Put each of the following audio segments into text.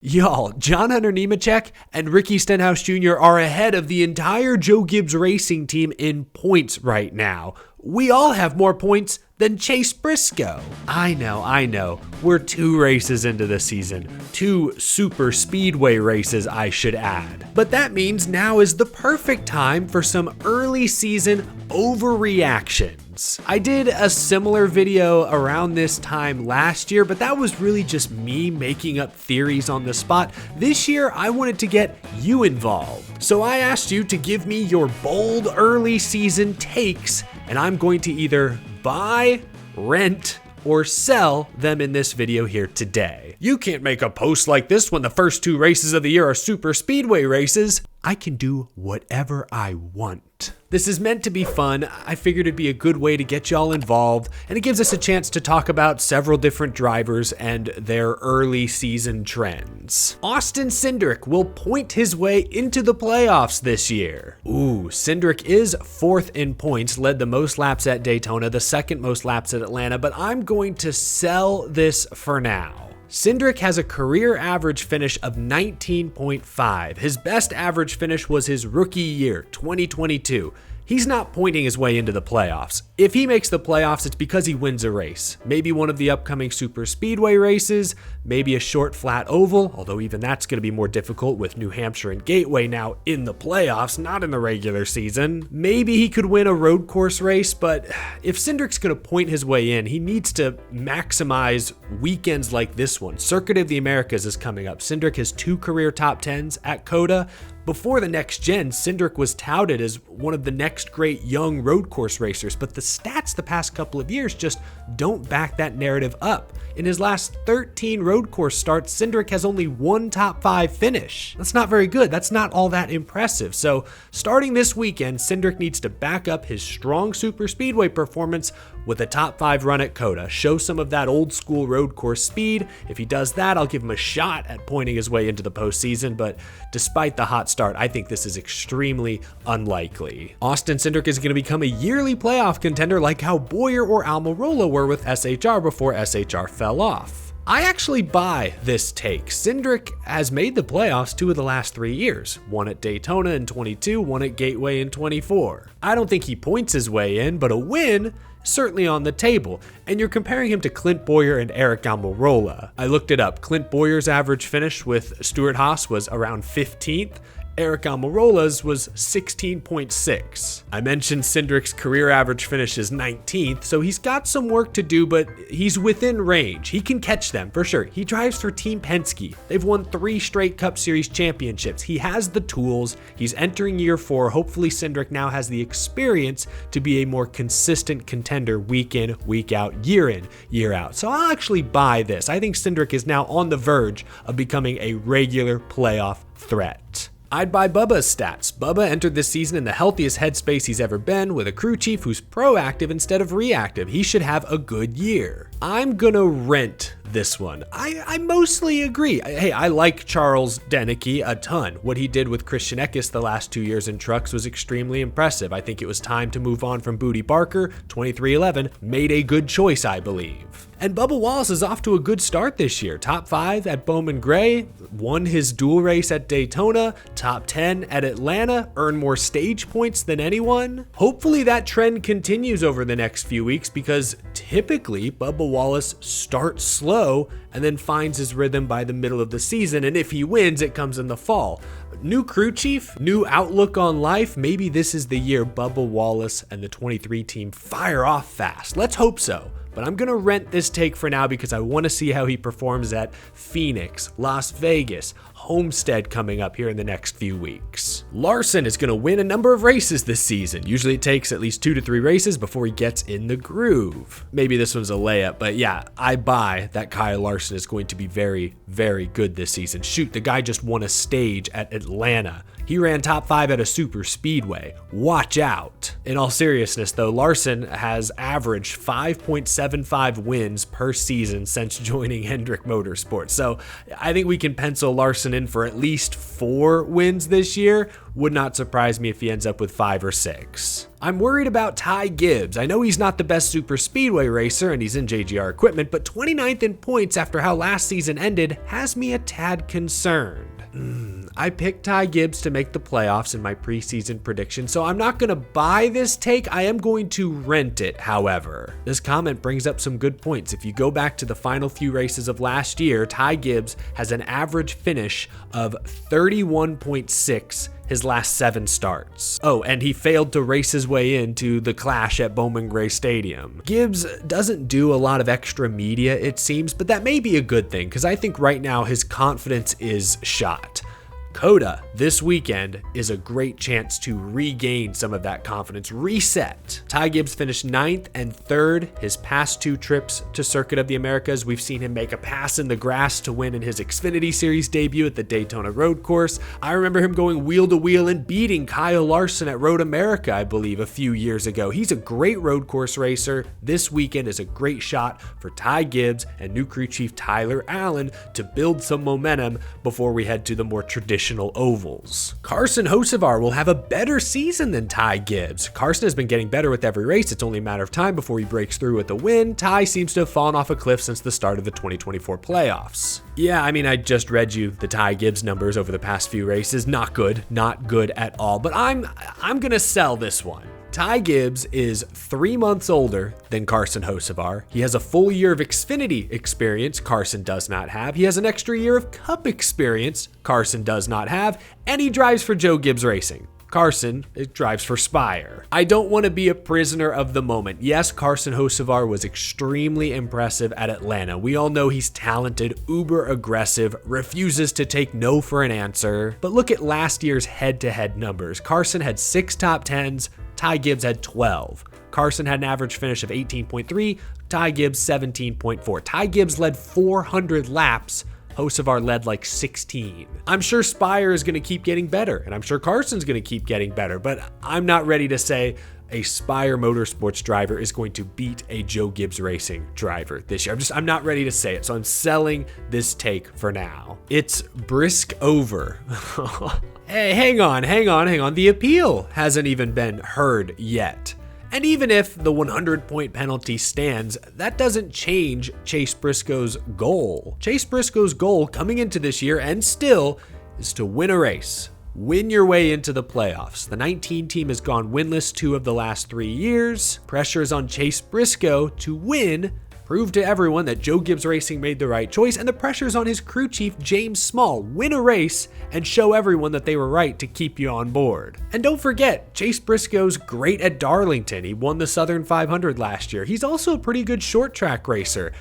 Y'all, John Hunter Nemechek and Ricky Stenhouse Jr. are ahead of the entire Joe Gibbs Racing team in points right now. We all have more points than Chase Briscoe. I know. We're 2 races into the season. 2 super speedway races, I should add. But that means now is the perfect time for some early season overreactions. I did a similar video around this time last year, but that was really just me making up theories on the spot. This year, I wanted to get you involved. So I asked you to give me your bold early season takes, and I'm going to either buy, rent, or sell them in this video here today. You can't make a post like this when the first 2 races of the year are super speedway races. I can do whatever I want. This is meant to be fun. I figured it'd be a good way to get y'all involved, and it gives us a chance to talk about several different drivers and their early season trends. Austin Cindric will point his way into the playoffs this year. Cindric is 4th in points, led the most laps at Daytona, the 2nd most laps at Atlanta, but I'm going to sell this for now. Cindric has a career average finish of 19.5. His best average finish was his rookie year, 2022. He's not pointing his way into the playoffs. If he makes the playoffs, it's because he wins a race. Maybe one of the upcoming super speedway races, maybe a short flat oval, although even that's going to be more difficult with New Hampshire and Gateway now in the playoffs, not in the regular season. Maybe he could win a road course race, but if Cindric's going to point his way in, he needs to maximize weekends like this one. Circuit of the Americas is coming up. Cindric has 2 career top 10s at COTA. Before the next gen, Cindric was touted as one of the next great young road course racers, but the stats the past couple of years just don't back that narrative up. In his last 13 road course starts, Cindric has only 1 top 5 finish. That's not very good. That's not all that impressive. So starting this weekend, Cindric needs to back up his strong super speedway performance with a top 5 run at COTA. Show some of that old school road course speed. If he does that, I'll give him a shot at pointing his way into the postseason, but despite the hot start, I think this is extremely unlikely. Austin Cindric is going to become a yearly playoff contender like how Boyer or Almirola were with SHR before SHR fell off. I actually buy this take. Cindric has made the playoffs 2 of the last 3 years. 1 at Daytona in 22, 1 at Gateway in 24. I don't think he points his way in, but a win certainly on the table, and you're comparing him to Clint Bowyer and Eric Almirola. I looked it up. Clint Boyer's average finish with Stewart-Haas was around 15th. Eric Almirola's was 16.6. I mentioned Cindric's career average finish is 19th, so he's got some work to do, but he's within range. He can catch them for sure. He drives for Team Penske. They've won 3 straight Cup Series championships. He has the tools. He's entering year 4. Hopefully Cindric now has the experience to be a more consistent contender week in, week out, year out. So I'll actually buy this. I think Cindric is now on the verge of becoming a regular playoff threat. I'd buy Bubba's stats. Bubba entered this season in the healthiest headspace he's ever been, with a crew chief who's proactive instead of reactive. He should have a good year. I'm gonna rent this one. I mostly agree. Hey, I like Charles Deneke a ton. What he did with Christian Eckes the last 2 years in trucks was extremely impressive. I think it was time to move on from Booty Barker. 2311 made a good choice, I believe. And Bubba Wallace is off to a good start this year. Top 5 at Bowman Gray, won his dual race at Daytona, top 10 at Atlanta, earned more stage points than anyone. Hopefully that trend continues over the next few weeks, because typically Bubba Wallace starts slow and then finds his rhythm by the middle of the season, and if he wins, it comes in the fall. New crew chief, new outlook on life. Maybe this is the year Bubba Wallace and the 23 team fire off fast. Let's hope so. But I'm gonna rent this take for now because I want to see how he performs at Phoenix, Las Vegas, Homestead coming up here in the next few weeks. Larson is gonna win a number of races this season. Usually it takes at least 2 to 3 races before he gets in the groove. Maybe this one's a layup, but yeah, I buy that Kyle Larson is going to be very, very good this season. Shoot, the guy just won a stage at Atlanta. He ran top 5 at a super speedway. Watch out. In all seriousness though, Larson has averaged 5.75 wins per season since joining Hendrick Motorsports. So I think we can pencil Larson in for at least 4 wins this year. Would not surprise me if he ends up with 5 or 6. I'm worried about Ty Gibbs. I know he's not the best super speedway racer and he's in JGR equipment, but 29th in points after how last season ended has me a tad concerned. I picked Ty Gibbs to make the playoffs in my preseason prediction, so I'm not going to buy this take. I am going to rent it, however. This comment brings up some good points. If you go back to the final few races of last year, Ty Gibbs has an average finish of 31.6 his last 7 starts. Oh, and he failed to race his way into the clash at Bowman Gray Stadium. Gibbs doesn't do a lot of extra media, it seems, but that may be a good thing because I think right now his confidence is shot. COTA this weekend is a great chance to regain some of that confidence, reset. Ty Gibbs finished 9th and 3rd his past 2 trips to Circuit of the Americas. We've seen him make a pass in the grass to win in his Xfinity Series debut at the Daytona Road Course. I remember him going wheel to wheel and beating Kyle Larson at Road America, I believe, a few years ago. He's a great road course racer. This weekend is a great shot for Ty Gibbs and new crew chief Tyler Allen to build some momentum before we head to the more traditional ovals. Carson Hocevar will have a better season than Ty Gibbs. Carson has been getting better with every race. It's only a matter of time before he breaks through with a win. Ty seems to have fallen off a cliff since the start of the 2024 playoffs. Yeah, I mean, I just read you the Ty Gibbs numbers over the past few races. Not good at all, but I'm gonna sell this one. Ty Gibbs is 3 months older than Carson Hocevar. He has a full year of Xfinity experience Carson does not have. He has an extra year of Cup experience Carson does not have. And he drives for Joe Gibbs Racing. Carson drives for Spire. I don't want to be a prisoner of the moment. Yes, Carson Hocevar was extremely impressive at Atlanta. We all know he's talented, uber aggressive, refuses to take no for an answer. But look at last year's head-to-head numbers. Carson had 6 top 10s, Ty Gibbs had 12. Carson had an average finish of 18.3, Ty Gibbs 17.4. Ty Gibbs led 400 laps. Hocevar led like 16. I'm sure Spire is going to keep getting better, and I'm sure Carson's going to keep getting better, but I'm not ready to say a Spire Motorsports driver is going to beat a Joe Gibbs Racing driver this year. I'm not ready to say it, so I'm selling this take for now. It's Briscoe over. Hey, hang on. The appeal hasn't even been heard yet. And even if the 100-point penalty stands, that doesn't change Chase Briscoe's goal. Chase Briscoe's goal coming into this year and still is to win a race. Win your way into the playoffs. The 19 team has gone winless 2 of the last 3 years. Pressure is on Chase Briscoe to win, prove to everyone that Joe Gibbs Racing made the right choice, and the pressure's on his crew chief, James Small. Win a race and show everyone that they were right to keep you on board. And don't forget, Chase Briscoe's great at Darlington. He won the Southern 500 last year. He's also a pretty good short track racer.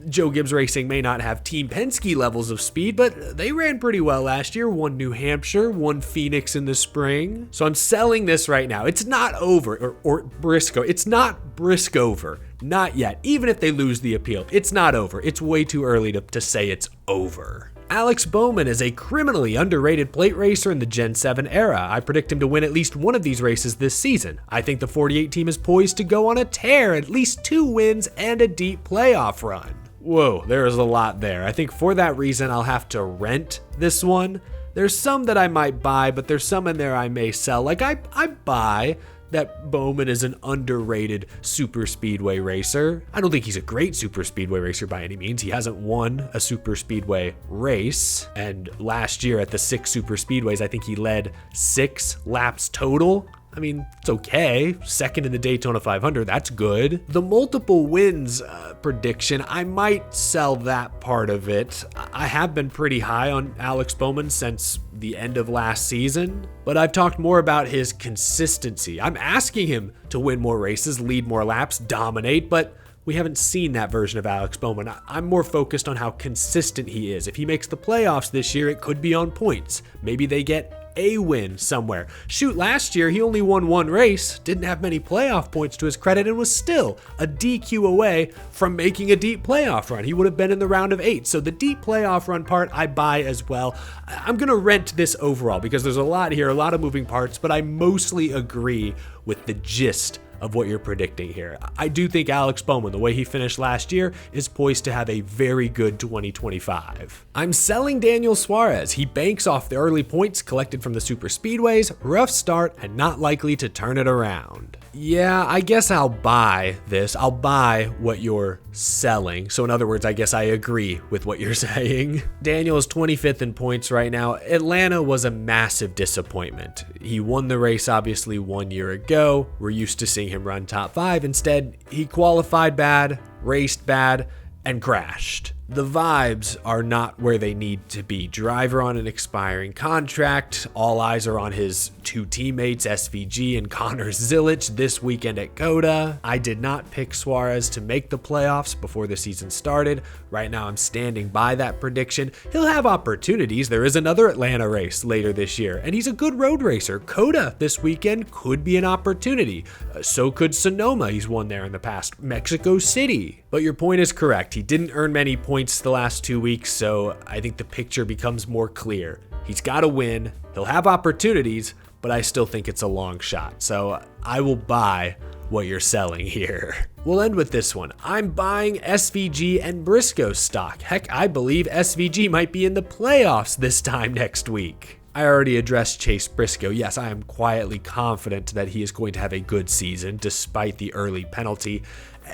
Joe Gibbs Racing may not have Team Penske levels of speed, but they ran pretty well last year. Won New Hampshire, won Phoenix in the spring. So I'm selling this right now. It's not over, or Briscoe. It's not Briscoe over. Not yet. Even if they lose the appeal, it's not over. It's way too early to say it's over. Alex Bowman is a criminally underrated plate racer in the Gen 7 era. I predict him to win at least one of these races this season. I think the 48 team is poised to go on a tear, at least 2 wins and a deep playoff run. Whoa, there is a lot there. I think for that reason, I'll have to rent this one. There's some that I might buy, but there's some in there I may sell. Like I buy that Bowman is an underrated super speedway racer. I don't think he's a great super speedway racer by any means. He hasn't won a super speedway race. And last year at the 6 super speedways, I think he led 6 laps total. I mean, it's okay. Second in the Daytona 500, that's good. The multiple wins prediction, I might sell that part of it. I have been pretty high on Alex Bowman since the end of last season, but I've talked more about his consistency. I'm asking him to win more races, lead more laps, dominate, but we haven't seen that version of Alex Bowman. I'm more focused on how consistent he is. If he makes the playoffs this year, it could be on points. Maybe they get a win somewhere. Shoot, last year he only won 1 race, didn't have many playoff points to his credit, and was still a DQ away from making a deep playoff run. He would have been in the round of 8. So the deep playoff run part I buy as well. I'm gonna rent this overall because there's a lot here, a lot of moving parts, but I mostly agree with the gist of what you're predicting here. I do think Alex Bowman, the way he finished last year, is poised to have a very good 2025. I'm selling Daniel Suarez. He banks off the early points collected from the super speedways, rough start, and not likely to turn it around. Yeah, I guess I'll buy this. I'll buy what you're selling. So in other words, I guess I agree with what you're saying. Daniel is 25th in points right now. Atlanta was a massive disappointment. He won the race obviously 1 year ago. We're used to seeing him run top 5. Instead, he qualified bad, raced bad, and crashed. The vibes are not where they need to be. Driver on an expiring contract. All eyes are on his two teammates, SVG and Connor Zilic, this weekend at COTA. I did not pick Suarez to make the playoffs before the season started. Right now, I'm standing by that prediction. He'll have opportunities. There is another Atlanta race later this year, and he's a good road racer. COTA this weekend could be an opportunity. So could Sonoma. He's won there in the past. Mexico City. But your point is correct. He didn't earn many points the last 2 weeks, so I think the picture becomes more clear. He's got to win. He'll have opportunities, but I still think it's a long shot. So I will buy what you're selling here. We'll end with this one. I'm buying SVG and Briscoe stock. Heck, I believe SVG might be in the playoffs this time next week. I already addressed Chase Briscoe. Yes, I am quietly confident that he is going to have a good season despite the early penalty.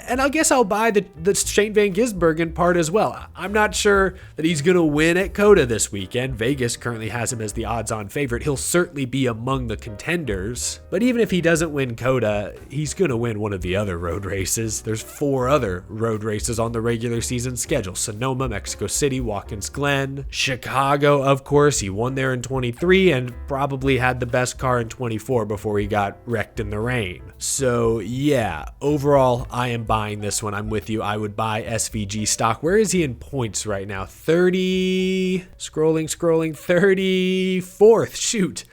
And I guess I'll buy the Shane Van Gisbergen part as well. I'm not sure that he's going to win at COTA this weekend. Vegas currently has him as the odds-on favorite. He'll certainly be among the contenders. But even if he doesn't win COTA, he's going to win one of the other road races. There's 4 other road races on the regular season schedule. Sonoma, Mexico City, Watkins Glen, Chicago, of course. He won there in 23 and probably had the best car in 24 before he got wrecked in the rain. So yeah, overall, I am buying this one. I'm with you. I would buy SVG stock. Where is he in points right now? 34th. Shoot.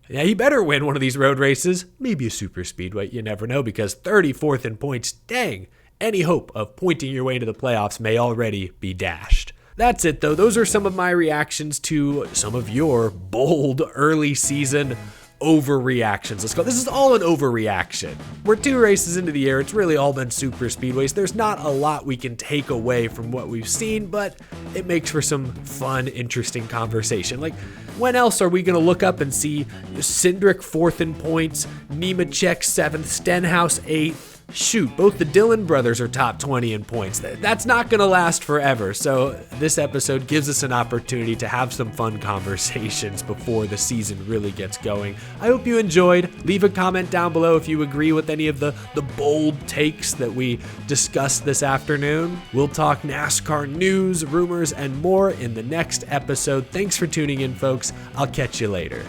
Yeah, he better win one of these road races. Maybe a super speedway. You never know, because 34th in points. Dang. Any hope of pointing your way into the playoffs may already be dashed. That's it, though. Those are some of my reactions to some of your bold early season overreactions. Let's go. This is all an overreaction. We're 2 races into the year. It's really all been super speedways. There's not a lot we can take away from what we've seen, but it makes for some fun, interesting conversation. Like, when else are we going to look up and see Cindric 4th in points, Nemechek 7th, Stenhouse 8th? Shoot, both the Dillon brothers are top 20 in points. That's not going to last forever. So this episode gives us an opportunity to have some fun conversations before the season really gets going. I hope you enjoyed. Leave a comment down below if you agree with any of the bold takes that we discussed this afternoon. We'll talk NASCAR news, rumors, and more in the next episode. Thanks for tuning in, folks. I'll catch you later.